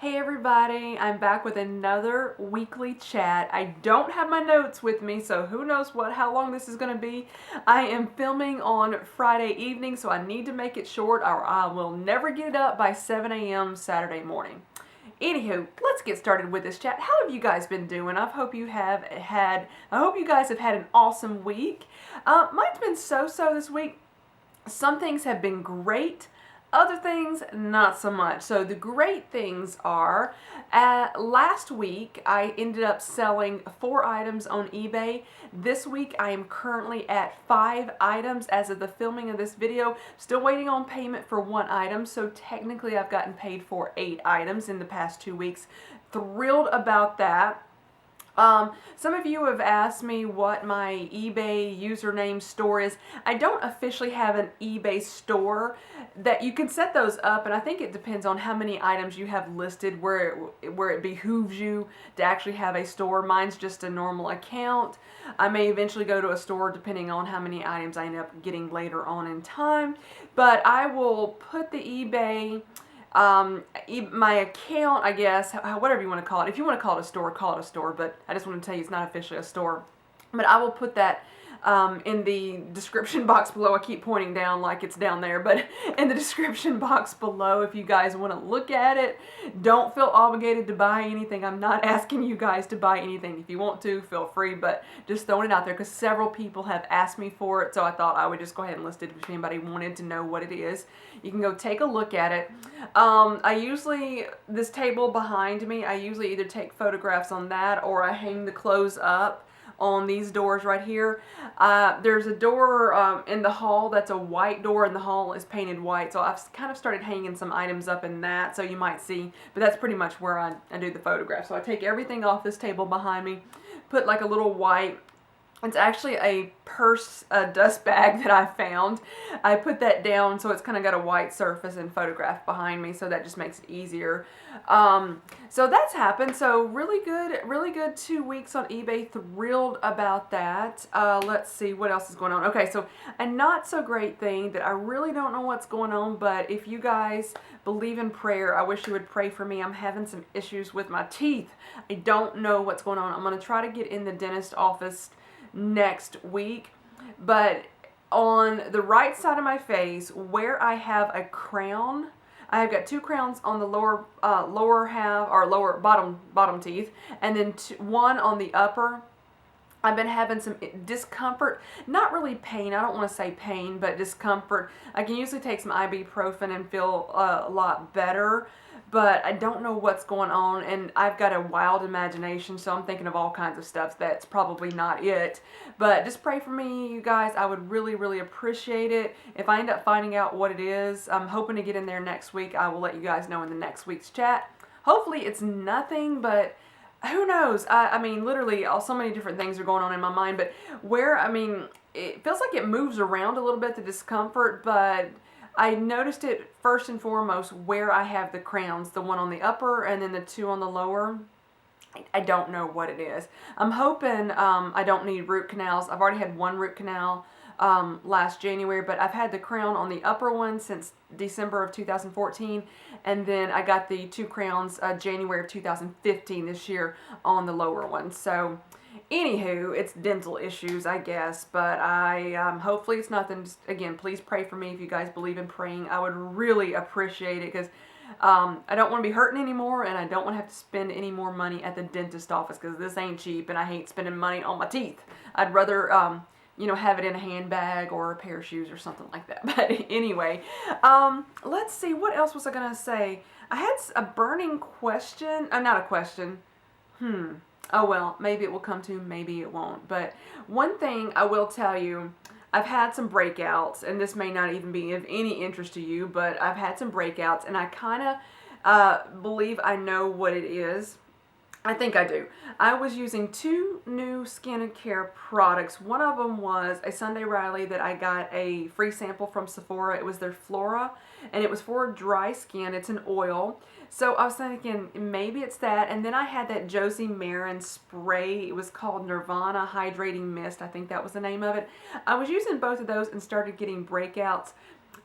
Hey everybody, I'm back with another weekly chat. I don't have my notes with me, so who knows how long this is going to be. I am filming on Friday evening, so I need to make it short or I will never get it up by 7 a.m. Saturday morning. Anywho, let's get started with this chat. How have you guys been doing? I hope you guys have had an awesome week. Mine's been so-so this week. Some things have been great. Other things, not so much. So the great things are, last week I ended up selling 4 items on eBay. This week I am currently at 5 items as of the filming of this video. Still waiting on payment for 1 item, so technically I've gotten paid for 8 items in the past 2 weeks. Thrilled about that. Some of you have asked me what my eBay username store is. I don't officially have an eBay store. That you can set those up, and I think it depends on how many items you have listed where it behooves you to actually have a store. Mine's just a normal account. I may eventually go to a store depending on how many items I end up getting later on in time. But I will put the eBay my account, I guess, whatever you want to call it. If you want to call it a store, but I just want to tell you it's not officially a store. But I will put that in the description box below. I keep pointing down like it's down there, but in the description box below if you guys want to look at it. Don't feel obligated to buy anything. I'm not asking you guys to buy anything. If you want to, feel free, but just throwing it out there because several people have asked me for it, so I thought I would just go ahead and list it if anybody wanted to know what it is. You can go take a look at it. This table behind me, I usually either take photographs on that or I hang the clothes up on these doors right here. There's a door in the hall that's a white door, and the hall is painted white, so I've kind of started hanging some items up in that, so you might see, but that's pretty much where I do the photograph. So I take everything off this table behind me, put like a little white, it's actually a purse, dust bag that I found. I put that down so it's kind of got a white surface and photograph behind me, so that just makes it easier. So that's happened. So really good 2 weeks on eBay. Thrilled about that. Let's see what else is going on. Okay, so a not so great thing that I really don't know what's going on, but if you guys believe in prayer, I wish you would pray for me. I'm having some issues with my teeth. I don't know what's going on. I'm going to try to get in the dentist office next week, but on the right side of my face where I have a crown, I have got 2 crowns on the lower bottom teeth, and then 1 on the upper. I've been having some discomfort, not really pain, I don't want to say pain, but discomfort. I can usually take some ibuprofen and feel a lot better, but I don't know what's going on, and I've got a wild imagination, so I'm thinking of all kinds of stuff. That's probably not it, but just pray for me, you guys. I would really appreciate it. If I end up finding out what it is, I'm hoping to get in there next week. I will let you guys know in the next week's chat. Hopefully it's nothing, but who knows? I mean, literally, so many different things are going on in my mind, but it feels like it moves around a little bit, the discomfort, but I noticed it first and foremost where I have the crowns, the 1 on the upper and then the 2 on the lower. I don't know what it is. I'm hoping I don't need root canals. I've already had 1 root canal last January, but I've had the crown on the upper one since December of 2014, and then I got the 2 crowns January of 2015 this year on the lower one. So anywho, it's dental issues, I guess, but hopefully it's nothing. Just, again, please pray for me if you guys believe in praying. I would really appreciate it because I don't want to be hurting anymore, and I don't want to have to spend any more money at the dentist office because this ain't cheap, and I hate spending money on my teeth. I'd rather, have it in a handbag or a pair of shoes or something like that. But anyway, let's see, what else was I going to say? I had a burning question. Not a question. Oh well, maybe it will come to, maybe it won't. But one thing I will tell you, I've had some breakouts, and this may not even be of any interest to you, but I've had some breakouts, and I kind of believe I know what it is. I think I do. I was using 2 new skincare products. One of them was a Sunday Riley that I got a free sample from Sephora. It was their Fleur, and it was for dry skin. It's an oil. So I was thinking maybe it's that. And then I had that Josie Maran spray. It was called Nirvana Hydrating Mist. I think that was the name of it. I was using both of those and started getting breakouts.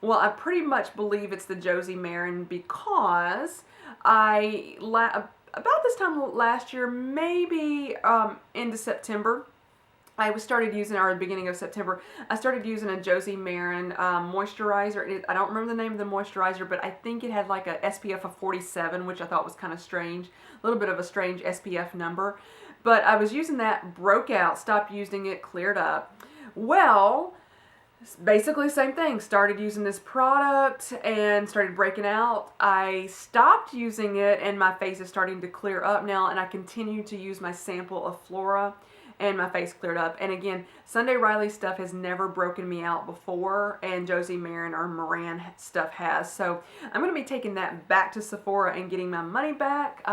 Well, I pretty much believe it's the Josie Maran because about this time last year, maybe into September, I started using, or the beginning of September, I started using a Josie Maran moisturizer. I don't remember the name of the moisturizer, but I think it had like a SPF of 47, which I thought was kind of strange. A little bit of a strange SPF number. But I was using that, broke out, stopped using it, cleared up. Well, basically same thing. Started using this product and started breaking out. I stopped using it and my face is starting to clear up now, and I continue to use my sample of Flora and my face cleared up. And again, Sunday Riley stuff has never broken me out before, and Josie Maran or Moran stuff has. So I'm going to be taking that back to Sephora and getting my money back.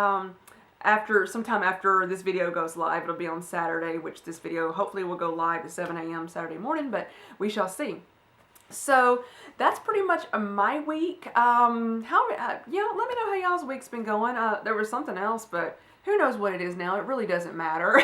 Sometime after this video goes live. It'll be on Saturday, which this video hopefully will go live at 7 a.m. Saturday morning, but we shall see. So that's pretty much my week. Yeah, let me know how y'all's week's been going. There was something else, but who knows what it is now. It really doesn't matter.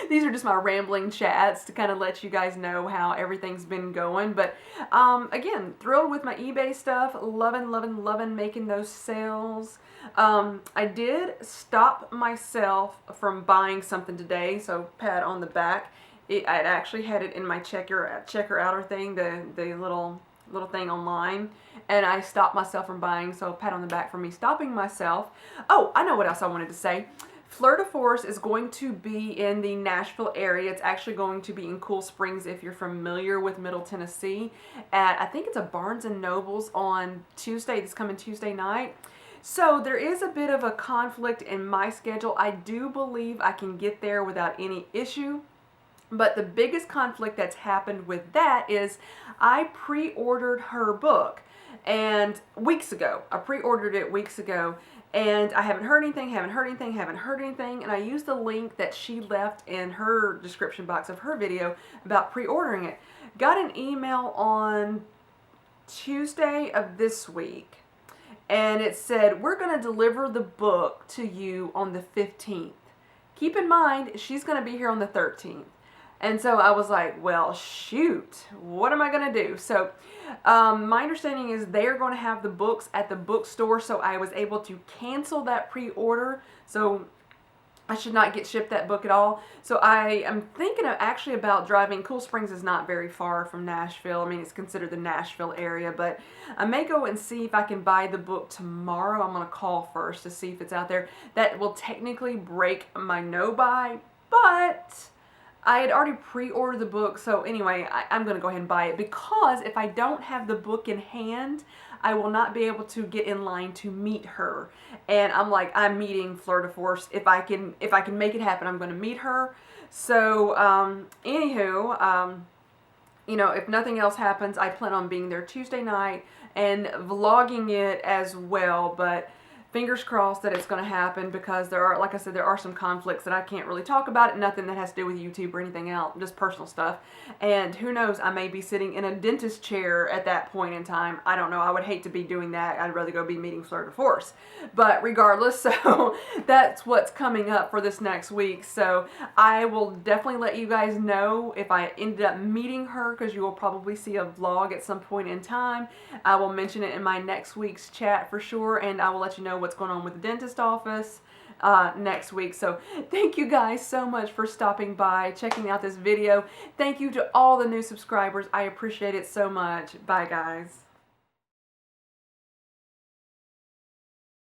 These are just my rambling chats to kind of let you guys know how everything's been going. But again, thrilled with my eBay stuff. Loving making those sales. I did stop myself from buying something today, so pat on the back. I actually had it in my checker outer thing, the little thing online, and I stopped myself from buying, so pat on the back for me stopping myself. Oh, I know what else I wanted to say. Fleur de Force is going to be in the Nashville area. It's actually going to be in Cool Springs if you're familiar with Middle Tennessee. I think it's a Barnes & Noble's on Tuesday, this coming Tuesday night. So there is a bit of a conflict in my schedule. I do believe I can get there without any issue. But the biggest conflict that's happened with that is I pre-ordered her book and weeks ago. I pre-ordered it weeks ago, and I haven't heard anything, and I used the link that she left in her description box of her video about pre-ordering it. Got an email on Tuesday of this week, and it said, we're going to deliver the book to you on the 15th. Keep in mind, she's going to be here on the 13th. And so I was like, well, shoot, what am I going to do? So my understanding is they are going to have the books at the bookstore, so I was able to cancel that pre-order. So I should not get shipped that book at all. So I am thinking of actually about driving. Cool Springs is not very far from Nashville. I mean, it's considered the Nashville area, but I may go and see if I can buy the book tomorrow. I'm going to call first to see if it's out there. That will technically break my no-buy, but I had already pre-ordered the book, so anyway, I'm going to go ahead and buy it, because if I don't have the book in hand, I will not be able to get in line to meet her. And I'm like, I'm meeting Fleur de Force. If I can make it happen, I'm going to meet her. So, anywho, you know, if nothing else happens, I plan on being there Tuesday night and vlogging it as well, but fingers crossed that it's going to happen, because there are, like I said, there are some conflicts that I can't really talk about. Nothing that has to do with YouTube or anything else, just personal stuff. And who knows, I may be sitting in a dentist chair at that point in time. I don't know. I would hate to be doing that. I'd rather go be meeting Fleur de Force. But regardless, so that's what's coming up for this next week. So I will definitely let you guys know if I ended up meeting her, because you will probably see a vlog at some point in time. I will mention it in my next week's chat for sure, and I will let you know what's going on with the dentist office next week. So thank you guys so much for stopping by, checking out this video. Thank you to all the new subscribers. I appreciate it so much. Bye, guys.